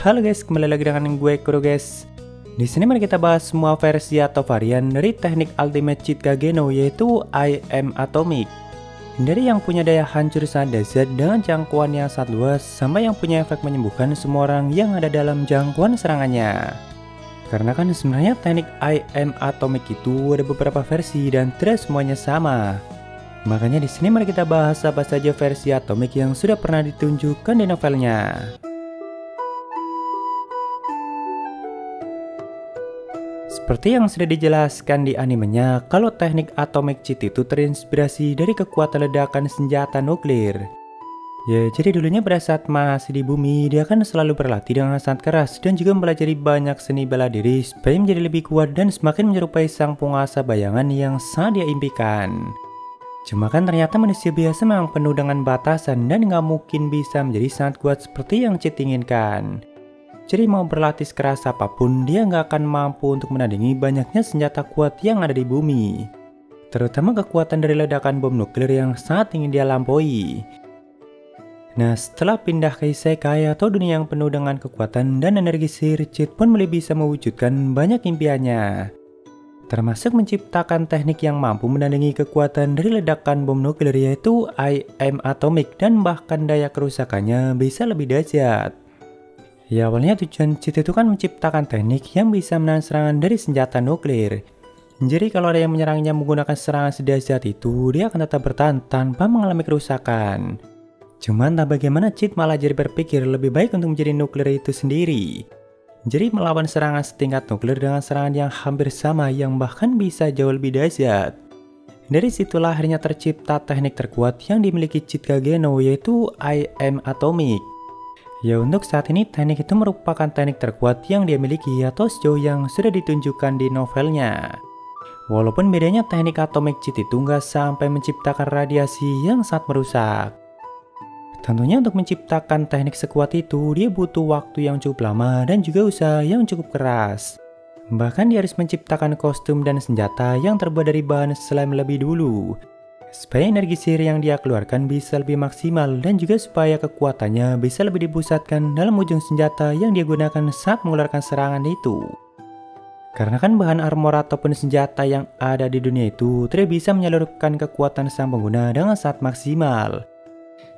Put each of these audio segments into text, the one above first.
Halo guys, kembali lagi dengan gue Kuro guys. Di sini mari kita bahas semua versi atau varian dari teknik Ultimate Cheat Kageno, yaitu I Am Atomic. Dari yang punya daya hancur sangat dahsyat dengan jangkauan yang sangat luas, sampai yang punya efek menyembuhkan semua orang yang ada dalam jangkauan serangannya. Karena kan sebenarnya teknik I Am Atomic itu ada beberapa versi dan tidak semuanya sama. Makanya di sini mari kita bahas apa saja versi Atomic yang sudah pernah ditunjukkan di novelnya. Seperti yang sudah dijelaskan di animenya, kalau teknik Atomic Cheat itu terinspirasi dari kekuatan ledakan senjata nuklir. Ya, jadi dulunya pada saat masih di bumi, dia kan selalu berlatih dengan sangat keras dan juga mempelajari banyak seni bela diri supaya menjadi lebih kuat dan semakin menyerupai sang penguasa bayangan yang sangat dia impikan. Cuma kan ternyata manusia biasa memang penuh dengan batasan dan nggak mungkin bisa menjadi sangat kuat seperti yang Cheat inginkan. Jadi mau berlatih keras apapun, dia nggak akan mampu untuk menandingi banyaknya senjata kuat yang ada di bumi. Terutama kekuatan dari ledakan bom nuklir yang sangat ingin dia lampaui. Nah, setelah pindah ke Isekai atau dunia yang penuh dengan kekuatan dan energi sihir, Cheat pun mulai bisa mewujudkan banyak impiannya. Termasuk menciptakan teknik yang mampu menandingi kekuatan dari ledakan bom nuklir, yaitu I Am Atomic, dan bahkan daya kerusakannya bisa lebih dahsyat. Ya, awalnya tujuan Cheat itu kan menciptakan teknik yang bisa menahan serangan dari senjata nuklir. Jadi kalau ada yang menyerangnya menggunakan serangan sedahsyat itu, dia akan tetap bertahan tanpa mengalami kerusakan. Cuman tak bagaimana Cheat malah jadi berpikir lebih baik untuk menjadi nuklir itu sendiri. Jadi melawan serangan setingkat nuklir dengan serangan yang hampir sama yang bahkan bisa jauh lebih dahsyat. Dari situlah akhirnya tercipta teknik terkuat yang dimiliki Cheat Kageno, yaitu I Am Atomic. Ya, untuk saat ini teknik itu merupakan teknik terkuat yang dia miliki atau sejauh yang sudah ditunjukkan di novelnya. Walaupun bedanya teknik Atomic Cheat itu nggak sampai menciptakan radiasi yang sangat merusak. Tentunya untuk menciptakan teknik sekuat itu, dia butuh waktu yang cukup lama dan juga usaha yang cukup keras. Bahkan dia harus menciptakan kostum dan senjata yang terbuat dari bahan slime lebih dulu, supaya energi sihir yang dia keluarkan bisa lebih maksimal dan juga supaya kekuatannya bisa lebih dipusatkan dalam ujung senjata yang dia gunakan saat mengeluarkan serangan itu. Karena kan bahan armor ataupun senjata yang ada di dunia itu tidak bisa menyalurkan kekuatan sang pengguna dengan sangat maksimal.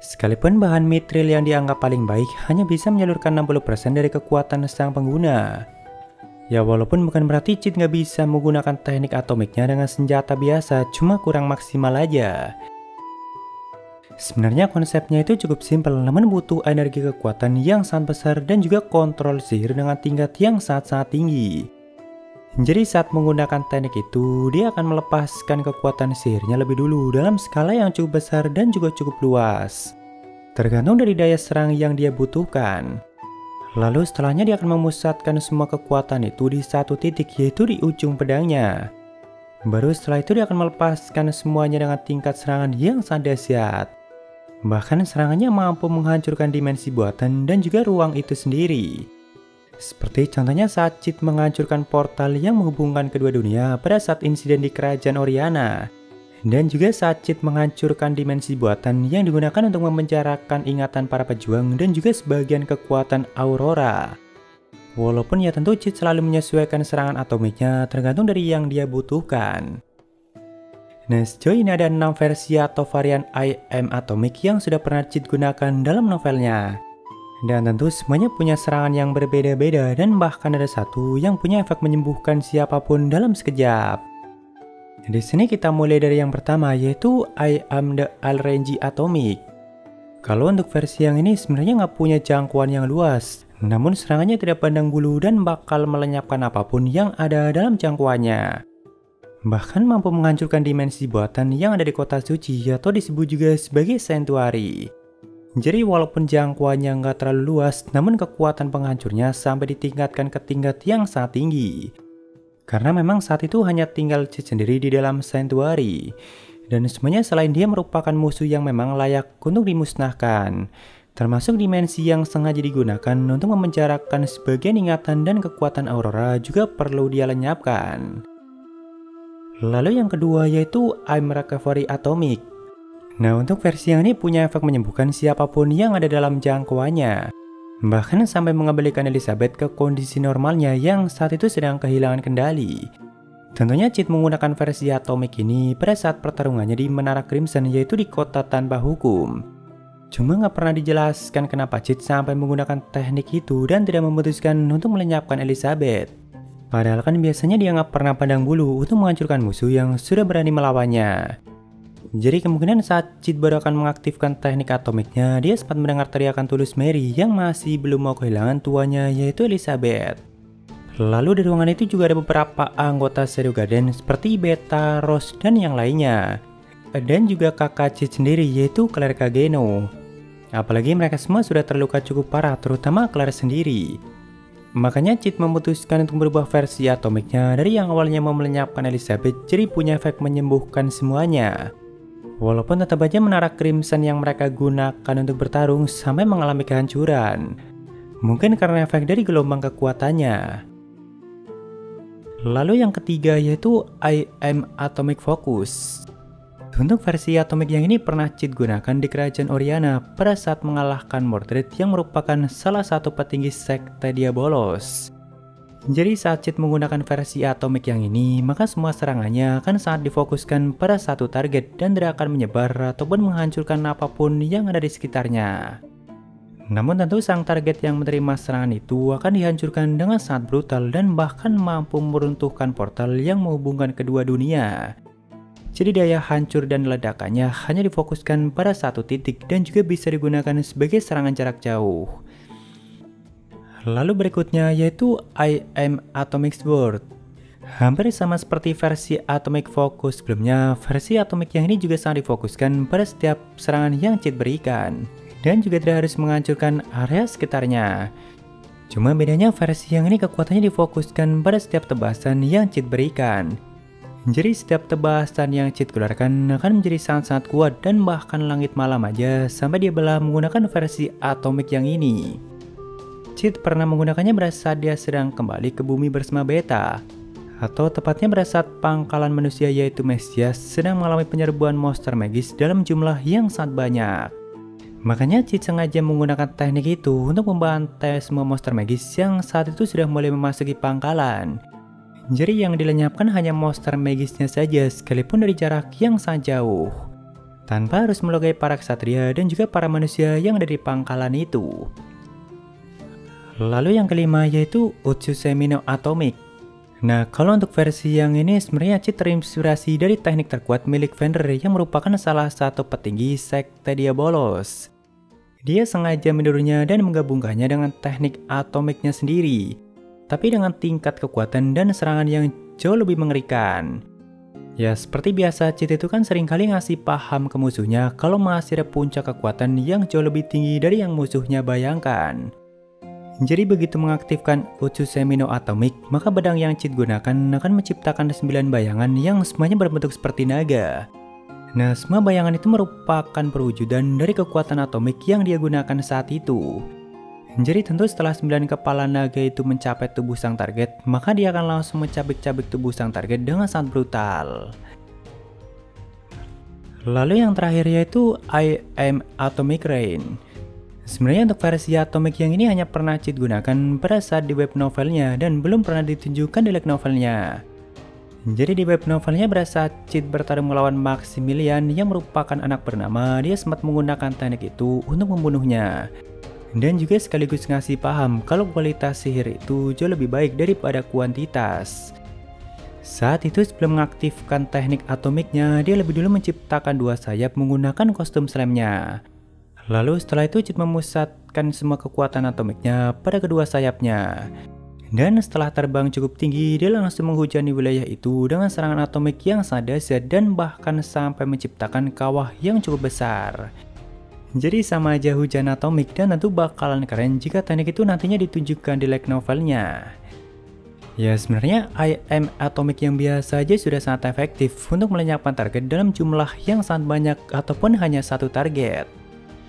Sekalipun bahan mithril yang dianggap paling baik hanya bisa menyalurkan 60% dari kekuatan sang pengguna. Ya, walaupun bukan berarti Cheat nggak bisa menggunakan teknik atomiknya dengan senjata biasa, cuma kurang maksimal aja. Sebenarnya konsepnya itu cukup simpel, namun butuh energi kekuatan yang sangat besar dan juga kontrol sihir dengan tingkat yang sangat-sangat tinggi. Jadi saat menggunakan teknik itu, dia akan melepaskan kekuatan sihirnya lebih dulu dalam skala yang cukup besar dan juga cukup luas. Tergantung dari daya serang yang dia butuhkan. Lalu setelahnya dia akan memusatkan semua kekuatan itu di satu titik, yaitu di ujung pedangnya. Baru setelah itu dia akan melepaskan semuanya dengan tingkat serangan yang sangat dahsyat. Bahkan serangannya mampu menghancurkan dimensi buatan dan juga ruang itu sendiri. Seperti contohnya saat Cheat menghancurkan portal yang menghubungkan kedua dunia pada saat insiden di kerajaan Oriana. Dan juga saat Cheat menghancurkan dimensi buatan yang digunakan untuk memenjarakan ingatan para pejuang dan juga sebagian kekuatan Aurora. Walaupun ya tentu Cheat selalu menyesuaikan serangan atomiknya tergantung dari yang dia butuhkan. Nah, sejauh ini ada 6 versi atau varian I Am Atomic yang sudah pernah Cheat gunakan dalam novelnya. Dan tentu semuanya punya serangan yang berbeda-beda dan bahkan ada satu yang punya efek menyembuhkan siapapun dalam sekejap. Di sini kita mulai dari yang pertama, yaitu I Am the Alrenji Atomic. Kalau untuk versi yang ini sebenarnya nggak punya jangkauan yang luas, namun serangannya tidak pandang bulu dan bakal melenyapkan apapun yang ada dalam jangkauannya. Bahkan mampu menghancurkan dimensi buatan yang ada di kota suci atau disebut juga sebagai Sanctuary. Jadi walaupun jangkauannya nggak terlalu luas, namun kekuatan penghancurnya sampai ditingkatkan ke tingkat yang sangat tinggi. Karena memang saat itu hanya tinggal Cheat sendiri di dalam Sanctuary. Dan semuanya selain dia merupakan musuh yang memang layak untuk dimusnahkan. Termasuk dimensi yang sengaja digunakan untuk memenjarakan sebagian ingatan dan kekuatan Aurora juga perlu dia lenyapkan. Lalu yang kedua yaitu I'm Recovery Atomic. Nah, untuk versi yang ini punya efek menyembuhkan siapapun yang ada dalam jangkauannya. bahkan sampai mengembalikan Elizabeth ke kondisi normalnya yang saat itu sedang kehilangan kendali. Tentunya Chit menggunakan versi atomik ini pada saat pertarungannya di Menara Crimson, yaitu di kota tanpa hukum. Cuma nggak pernah dijelaskan kenapa Chit sampai menggunakan teknik itu dan tidak memutuskan untuk melenyapkan Elizabeth. Padahal kan biasanya dia nggak pernah pandang bulu untuk menghancurkan musuh yang sudah berani melawannya. Jadi kemungkinan saat Chit baru akan mengaktifkan teknik atomiknya, dia sempat mendengar teriakan tulus Mary yang masih belum mau kehilangan tuanya, yaitu Elizabeth. Lalu di ruangan itu juga ada beberapa anggota Shadow Garden seperti Beta, Rose, dan yang lainnya. Dan juga kakak Chit sendiri, yaitu Claire Kageno. Apalagi mereka semua sudah terluka cukup parah, terutama Claire sendiri. Makanya Chit memutuskan untuk berubah versi atomiknya dari yang awalnya mau melenyapkan Elizabeth jadi punya efek menyembuhkan semuanya. Walaupun tetap aja Menara Crimson yang mereka gunakan untuk bertarung sampai mengalami kehancuran. Mungkin karena efek dari gelombang kekuatannya. Lalu yang ketiga yaitu I Am Atomic Focus. Untuk versi atomik yang ini pernah Chit gunakan di kerajaan Oriana pada saat mengalahkan Mordred yang merupakan salah satu petinggi sekte Diabolos. Jadi saat Chit menggunakan versi atomik yang ini, maka semua serangannya akan sangat difokuskan pada satu target dan tidak akan menyebar ataupun menghancurkan apapun yang ada di sekitarnya. Namun tentu sang target yang menerima serangan itu akan dihancurkan dengan sangat brutal dan bahkan mampu meruntuhkan portal yang menghubungkan kedua dunia. Jadi daya hancur dan ledakannya hanya difokuskan pada satu titik dan juga bisa digunakan sebagai serangan jarak jauh. Lalu berikutnya yaitu I Am Atomic Sword. Hampir sama seperti versi Atomic Focus sebelumnya, versi atomik yang ini juga sangat difokuskan pada setiap serangan yang Chit berikan. Dan juga tidak harus menghancurkan area sekitarnya. Cuma bedanya versi yang ini kekuatannya difokuskan pada setiap tebasan yang Chit berikan. Jadi setiap tebasan yang Chit keluarkan akan menjadi sangat-sangat kuat dan bahkan langit malam aja sampai dia belah menggunakan versi atomik yang ini. Chit pernah menggunakannya pada saat dia sedang kembali ke bumi bersama Beta. Atau tepatnya pada saat pangkalan manusia yaitu Mesias sedang mengalami penyerbuan monster magis dalam jumlah yang sangat banyak. Makanya Chit sengaja menggunakan teknik itu untuk membantai semua monster magis yang saat itu sudah mulai memasuki pangkalan. Jadi yang dilenyapkan hanya monster magisnya saja sekalipun dari jarak yang sangat jauh. Tanpa harus melukai para ksatria dan juga para manusia yang ada di pangkalan itu. Lalu yang kelima yaitu Utsusemino Atomic. Nah kalau untuk versi yang ini sebenarnya Chit terinspirasi dari teknik terkuat milik Fenrir yang merupakan salah satu petinggi sekte Diabolos. Dia sengaja menirunya dan menggabungkannya dengan teknik atomiknya sendiri, tapi dengan tingkat kekuatan dan serangan yang jauh lebih mengerikan. Ya seperti biasa Chit itu kan seringkali ngasih paham ke musuhnya kalau masih ada puncak kekuatan yang jauh lebih tinggi dari yang musuhnya bayangkan. Jadi begitu mengaktifkan Utsusemino Atomic, maka pedang yang Chit gunakan akan menciptakan 9 bayangan yang semuanya berbentuk seperti naga. Nah, semua bayangan itu merupakan perwujudan dari kekuatan atomik yang dia gunakan saat itu. Jadi tentu setelah 9 kepala naga itu mencapai tubuh sang target, maka dia akan langsung mencabik-cabik tubuh sang target dengan sangat brutal. Lalu yang terakhir yaitu I Am Atomic Rain. Sebenarnya untuk versi atomik yang ini hanya pernah Chit gunakan pada saat di web novelnya dan belum pernah ditunjukkan di light novelnya. Jadi di web novelnya pada saat Chit bertarung melawan Maximilian yang merupakan anak bernama, dia sempat menggunakan teknik itu untuk membunuhnya. Dan juga sekaligus ngasih paham kalau kualitas sihir itu jauh lebih baik daripada kuantitas. Saat itu sebelum mengaktifkan teknik atomiknya, dia lebih dulu menciptakan 2 sayap menggunakan kostum slamnya. Lalu setelah itu Chit memusatkan semua kekuatan atomiknya pada kedua sayapnya. Dan setelah terbang cukup tinggi, dia langsung menghujani wilayah itu dengan serangan atomik yang sangat dahsyat dan bahkan sampai menciptakan kawah yang cukup besar. Jadi sama aja hujan atomik dan tentu bakalan keren jika teknik itu nantinya ditunjukkan di light novelnya. Ya sebenarnya I Am Atomic yang biasa aja sudah sangat efektif untuk melenyapkan target dalam jumlah yang sangat banyak ataupun hanya satu target.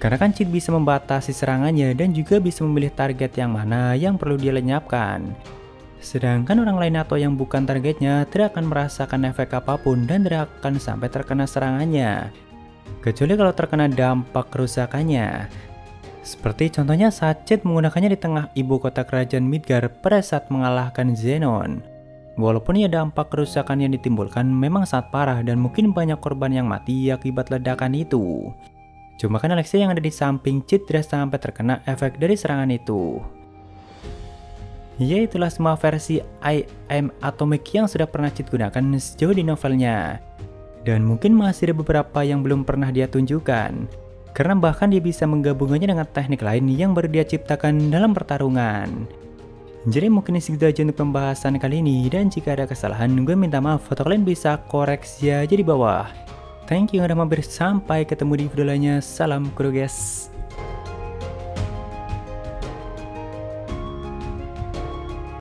Karena kan Chit bisa membatasi serangannya dan juga bisa memilih target yang mana yang perlu dia lenyapkan. Sedangkan orang lain atau yang bukan targetnya tidak akan merasakan efek apapun dan tidak akan sampai terkena serangannya. Kecuali kalau terkena dampak kerusakannya. Seperti contohnya saat Cid menggunakannya di tengah ibu kota kerajaan Midgar pada saat mengalahkan Zenon. Walaupun ya dampak kerusakan yang ditimbulkan memang sangat parah dan mungkin banyak korban yang mati akibat ledakan itu. Cuma kan Alexia yang ada di samping Cid tidak sampai terkena efek dari serangan itu. Ya itulah semua versi I Am Atomic yang sudah pernah Cid gunakan sejauh di novelnya. Dan mungkin masih ada beberapa yang belum pernah dia tunjukkan. Karena bahkan dia bisa menggabungkannya dengan teknik lain yang baru dia ciptakan dalam pertarungan. Jadi mungkin segitu aja untuk pembahasan kali ini. Dan jika ada kesalahan, gue minta maaf atau kalian bisa koreksi aja di bawah. Thank you udah mampir, sampai ketemu di video lainnya. Salam kru guys.